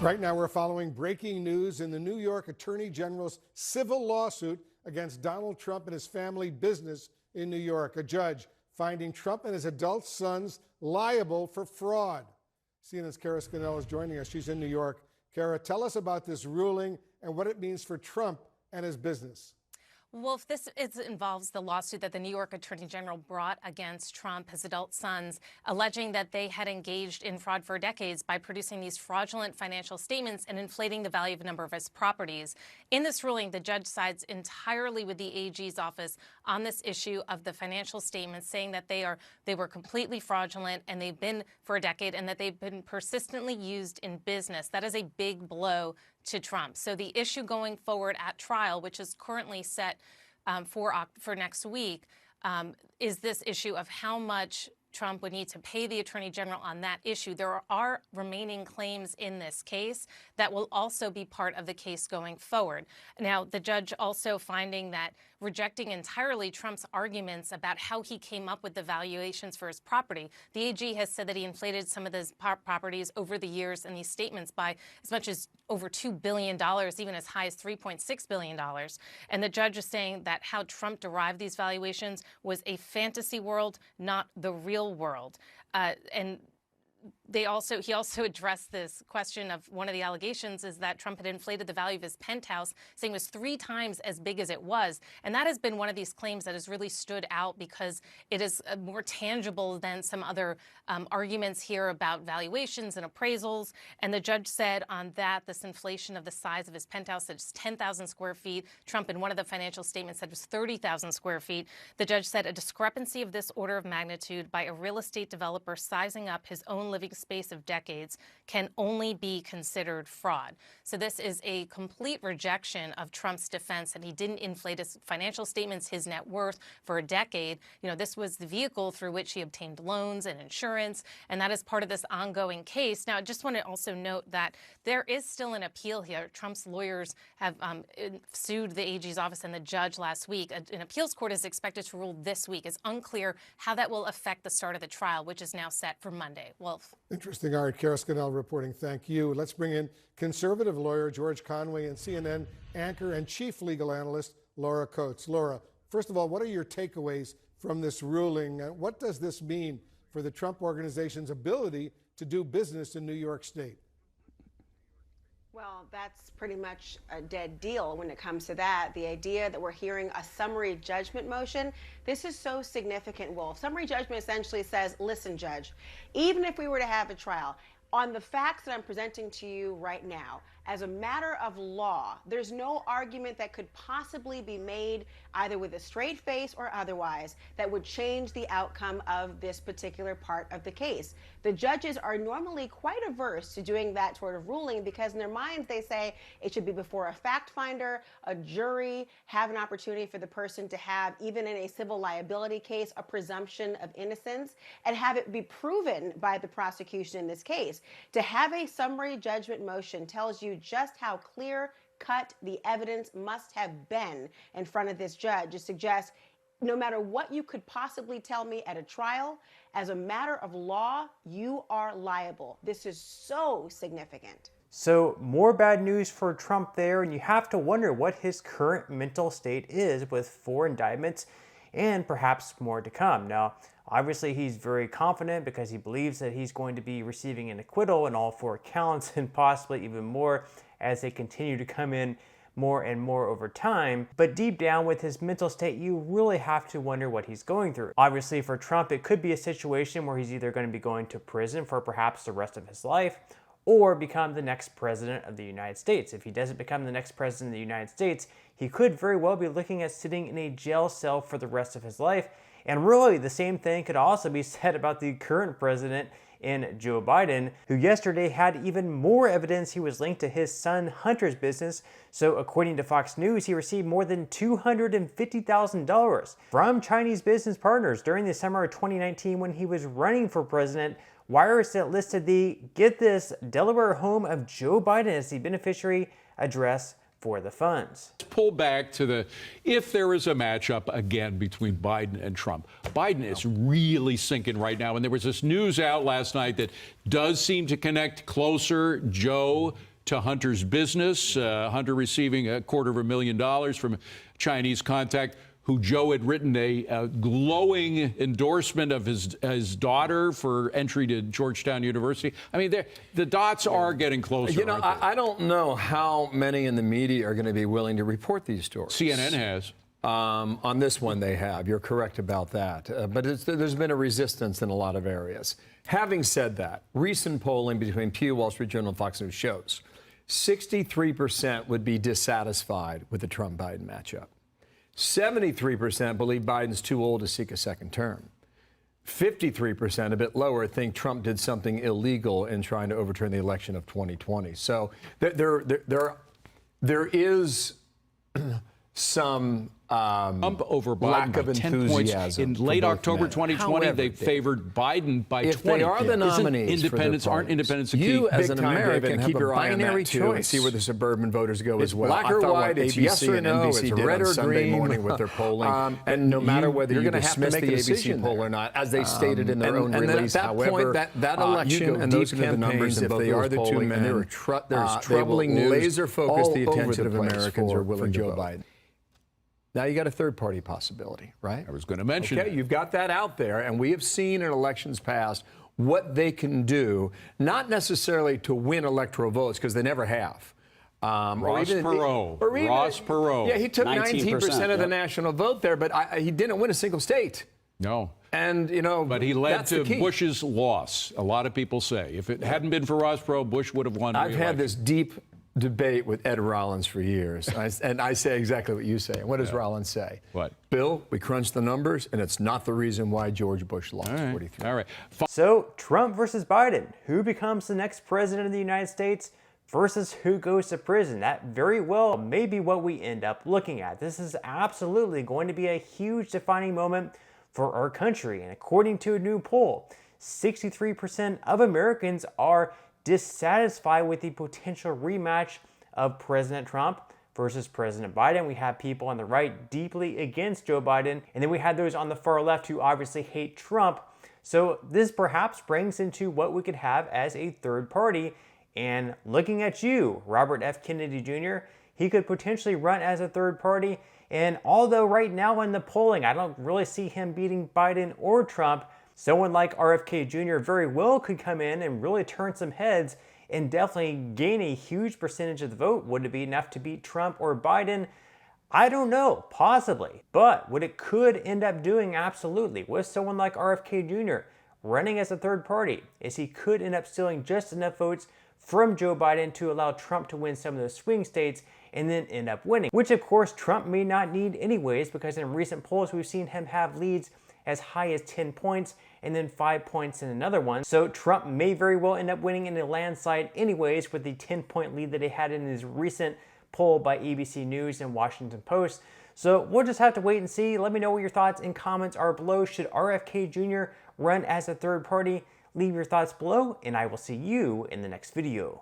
Right now, we're following breaking news in the New York Attorney General's civil lawsuit against Donald Trump and his family business in New York. A judge finding Trump and his adult sons liable for fraud. CNN's Kara Scannell is joining us. She's in New York. Kara, tell us about this ruling and what it means for Trump and his business. Well, if this involves the lawsuit that the New York Attorney General brought against Trump, his adult sons, alleging that they had engaged in fraud for decades by producing these fraudulent financial statements and inflating the value of a number of his properties. In this ruling, the judge sides entirely with the AG's office on this issue of the financial statements, saying that they were completely fraudulent and they've been for a decade and that they've been persistently used in business. That is a big blow to Trump. So the issue going forward at trial, which is currently set for next week, is this issue of how much Trump would need to pay the Attorney General on that issue. There are remaining claims in this case that will also be part of the case going forward. Now, the judge also finding that rejecting entirely Trump's arguments about how he came up with the valuations for his property. The AG has said that he inflated some of his properties over the years in these statements by as much as over $2 billion, even as high as $3.6 billion. And the judge is saying that how Trump derived these valuations was a fantasy world, not the real world. And he also addressed this question of one of the allegations is that Trump had inflated the value of his penthouse, saying it was 3 times as big as it was. And that has been one of these claims that has really stood out because it is more tangible than some other arguments here about valuations and appraisals. And the judge said on that this inflation of the size of his penthouse, that's 10,000 square feet. Trump in one of the financial statements said it was 30,000 square feet. The judge said a discrepancy of this order of magnitude by a real estate developer sizing up his own living space of decades can only be considered fraud. So this is a complete rejection of Trump's defense that he didn't inflate his financial statements, his net worth for a decade. You know, this was the vehicle through which he obtained loans and insurance, and that is part of this ongoing case. Now, I just want to also note that there is still an appeal here. Trump's lawyers have sued the AG's office and the judge last week. An appeals court is expected to rule this week. It's unclear how that will affect the start of the trial, which is now set for Monday. Wolf. Interesting. All right, Kara Scannell reporting. Thank you. Let's bring in conservative lawyer George Conway and CNN anchor and chief legal analyst Laura Coates. Laura, first of all, what are your takeaways from this ruling? What does this mean for the Trump organization's ability to do business in New York State? Well, that's pretty much a dead deal when it comes to that. The idea that we're hearing a summary judgment motion, this is so significant, Wolf. Summary judgment essentially says, listen, Judge, even if we were to have a trial, on the facts that I'm presenting to you right now, as a matter of law, there's no argument that could possibly be made either with a straight face or otherwise that would change the outcome of this particular part of the case. The judges are normally quite averse to doing that sort of ruling because in their minds they say it should be before a fact finder, a jury, have an opportunity for the person to have, even in a civil liability case, a presumption of innocence and have it be proven by the prosecution in this case. To have a summary judgment motion tells you just how clear-cut the evidence must have been in front of this judge. It suggests no matter what you could possibly tell me at a trial, as a matter of law, you are liable. This is so significant. So more bad news for Trump there, and you have to wonder what his current mental state is with 4 indictments and perhaps more to come. Now, obviously, he's very confident because he believes that he's going to be receiving an acquittal in all 4 counts and possibly even more as they continue to come in more and more over time. But deep down with his mental state, you really have to wonder what he's going through. Obviously, for Trump, it could be a situation where he's either going to be going to prison for perhaps the rest of his life or become the next president of the United States. If he doesn't become the next president of the United States, he could very well be looking at sitting in a jail cell for the rest of his life. And really, the same thing could also be said about the current president in Joe Biden, who yesterday had even more evidence he was linked to his son Hunter's business. So according to Fox News, he received more than $250,000 from Chinese business partners during the summer of 2019 when he was running for president. Wires that listed the, get this, Delaware home of Joe Biden as the beneficiary address for the funds. Pull back to the, if there is a matchup again between Biden and Trump. Biden is really sinking right now. And there was this news out last night that does seem to connect closer Joe to Hunter's business. Hunter receiving $250,000 from a Chinese contact who Joe had written a glowing endorsement of his daughter for entry to Georgetown University. I mean, the dots are getting closer. You know, I don't know how many in the media are going to be willing to report these stories. CNN has. On this one, they have. You're correct about that. But there's been a resistance in a lot of areas. Having said that, recent polling between Pew, Wall Street Journal, and Fox News shows 63% would be dissatisfied with the Trump-Biden matchup. 73% believe Biden's too old to seek a second term. 53%, a bit lower, think Trump did something illegal in trying to overturn the election of 2020. So there is some Trump over Biden lack of by 10 points. enthusiasm In late for both October men. 2020, However, they favored Biden by if 20. they are the nominees Independents for their aren't independents a key? you as an Big time, David, American and keep have your a eye on binary that too, and choice. see where the suburban voters go It's as well. black I or thought white, what it's ABC yes or and no, NBC it's did red on or Sunday green. morning with their polling, And no matter whether you're you going to have to dismiss make the a ABC decision poll there. or not, as they stated in their own and then release. at that However, point, that you election go and deep those into the numbers, campaigns, if and both they are those the two polling, men, there's they troubling will news laser focus all the over attention of the place Americans are willing for to Joe vote. Biden. Now you got a third-party possibility, right? I was going to mention Okay, that. you've got that out there, and we have seen in elections past what they can do, not necessarily to win electoral votes, because they never have. Ross Perot. Yeah, he took 19% of the yep. national vote there, but he didn't win a single state. No. And, you know, But he led that's the to key. Bush's loss, a lot of people say. If it hadn't been for Ross Perot, Bush would have won I've had re-election. this deep debate with Ed Rollins for years, and I say exactly what you say. And what does Rollins say? What? Bill, we crunched the numbers, and it's not the reason why George Bush lost 43. All right. So, Trump versus Biden. Who becomes the next president of the United States versus who goes to prison? That very well may be what we end up looking at. This is absolutely going to be a huge defining moment for our country. And according to a new poll, 63% of Americans are dissatisfied with the potential rematch of President Trump versus President Biden. We have people on the right deeply against Joe Biden, and then we have those on the far left who obviously hate Trump. So this perhaps brings into what we could have as a third party. And looking at you, Robert F. Kennedy Jr., he could potentially run as a third party. And although right now in the polling, I don't really see him beating Biden or Trump, someone like RFK Jr. very well could come in and really turn some heads and definitely gain a huge percentage of the vote. Would it be enough to beat Trump or Biden? I don't know, possibly. But what it could end up doing, absolutely, with someone like RFK Jr. running as a third party, is he could end up stealing just enough votes from Joe Biden to allow Trump to win some of those swing states and then end up winning. Which, of course, Trump may not need anyways, because in recent polls, we've seen him have leads as high as 10 points and then 5 points in another one. So Trump may very well end up winning in a landslide anyways with the 10-point lead that he had in his recent poll by ABC News and Washington Post. So we'll just have to wait and see. Let me know what your thoughts and comments are below. Should RFK Jr. run as a third party? Leave your thoughts below, and I will see you in the next video.